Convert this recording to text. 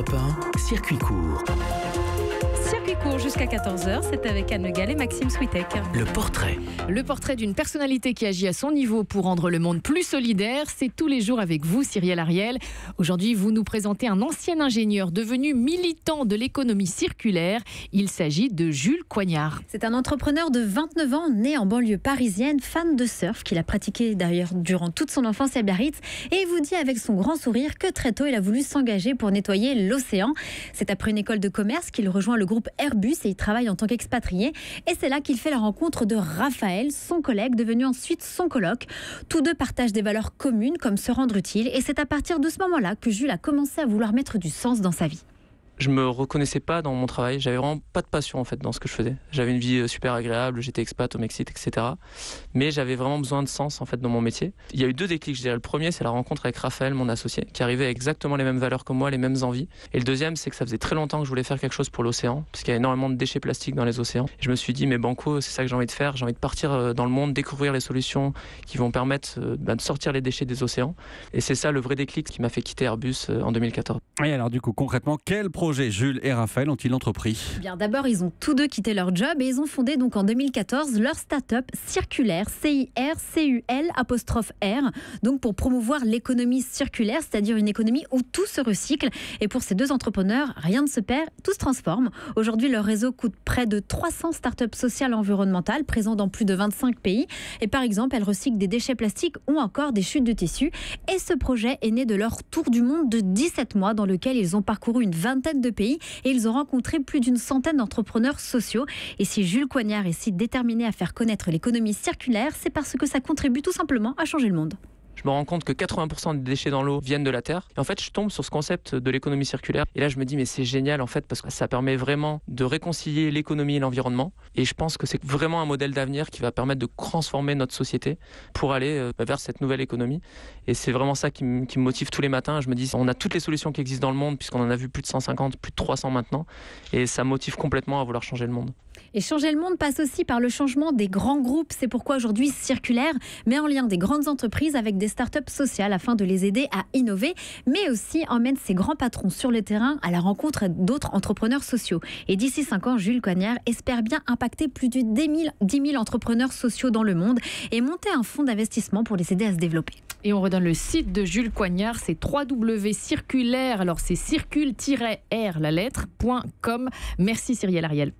Europe 1, circuit court. Circuit court jusqu'à 14h, c'est avec Anne Le Gall et Maxime Switek. Le portrait. Le portrait d'une personnalité qui agit à son niveau pour rendre le monde plus solidaire, c'est tous les jours avec vous, Cyrielle Ariel. Aujourd'hui, vous nous présentez un ancien ingénieur devenu militant de l'économie circulaire. Il s'agit de Jules Coignard. C'est un entrepreneur de 29 ans, né en banlieue parisienne, fan de surf, qu'il a pratiqué d'ailleurs durant toute son enfance à Biarritz. Et il vous dit avec son grand sourire que très tôt, il a voulu s'engager pour nettoyer l'océan. C'est après une école de commerce qu'il rejoint le groupe Airbus et il travaille en tant qu'expatrié. Et c'est là qu'il fait la rencontre de Raphaël, son collègue, devenu ensuite son coloc. Tous deux partagent des valeurs communes comme se rendre utile. Et c'est à partir de ce moment-là que Jules a commencé à vouloir mettre du sens dans sa vie. Je me reconnaissais pas dans mon travail, j'avais vraiment pas de passion en fait dans ce que je faisais. J'avais une vie super agréable, j'étais expat au Mexique, etc. Mais j'avais vraiment besoin de sens en fait dans mon métier. Il y a eu deux déclics, je dirais. Le premier, c'est la rencontre avec Raphaël, mon associé, qui arrivait avec exactement les mêmes valeurs que moi, les mêmes envies. Et le deuxième, c'est que ça faisait très longtemps que je voulais faire quelque chose pour l'océan, parce qu'il y a énormément de déchets plastiques dans les océans. Et je me suis dit, mais banco, c'est ça que j'ai envie de faire. J'ai envie de partir dans le monde, découvrir les solutions qui vont permettre de sortir les déchets des océans. Et c'est ça le vrai déclic qui m'a fait quitter Airbus en 2014. Et alors du coup, concrètement, quel projet Jules et Raphaël ont-ils entrepris ? Bien, d'abord, ils ont tous deux quitté leur job et ils ont fondé donc en 2014 leur start-up Circulaire, CIRCUL''R, donc pour promouvoir l'économie circulaire, c'est-à-dire une économie où tout se recycle. Et pour ces deux entrepreneurs, rien ne se perd, tout se transforme. Aujourd'hui, leur réseau coûte près de 300 start-up sociales et environnementales présentes dans plus de 25 pays. Et par exemple, elles recyclent des déchets plastiques ou encore des chutes de tissus. Et ce projet est né de leur tour du monde de 17 mois dans lequel ils ont parcouru une vingtaine de pays et ils ont rencontré plus d'une centaine d'entrepreneurs sociaux. Et si Jules Coignard est si déterminé à faire connaître l'économie circulaire, c'est parce que ça contribue tout simplement à changer le monde. Je me rends compte que 80% des déchets dans l'eau viennent de la terre. Et en fait, je tombe sur ce concept de l'économie circulaire. Et là, je me dis, mais c'est génial en fait, parce que ça permet vraiment de réconcilier l'économie et l'environnement. Et je pense que c'est vraiment un modèle d'avenir qui va permettre de transformer notre société pour aller vers cette nouvelle économie. Et c'est vraiment ça qui me motive tous les matins. Je me dis, on a toutes les solutions qui existent dans le monde, puisqu'on en a vu plus de 150, plus de 300 maintenant. Et ça motive complètement à vouloir changer le monde. Et changer le monde passe aussi par le changement des grands groupes. C'est pourquoi aujourd'hui Circulaire met en lien des grandes entreprises avec des startups sociales afin de les aider à innover, mais aussi emmène ses grands patrons sur le terrain à la rencontre d'autres entrepreneurs sociaux. Et d'ici 5 ans, Jules Coignard espère bien impacter plus de 10 000 entrepreneurs sociaux dans le monde et monter un fonds d'investissement pour les aider à se développer. Et on redonne le site de Jules Coignard, c'est www.circulaire, alors c'est circule-r la lettre.com. Merci Cyrielle Ariel.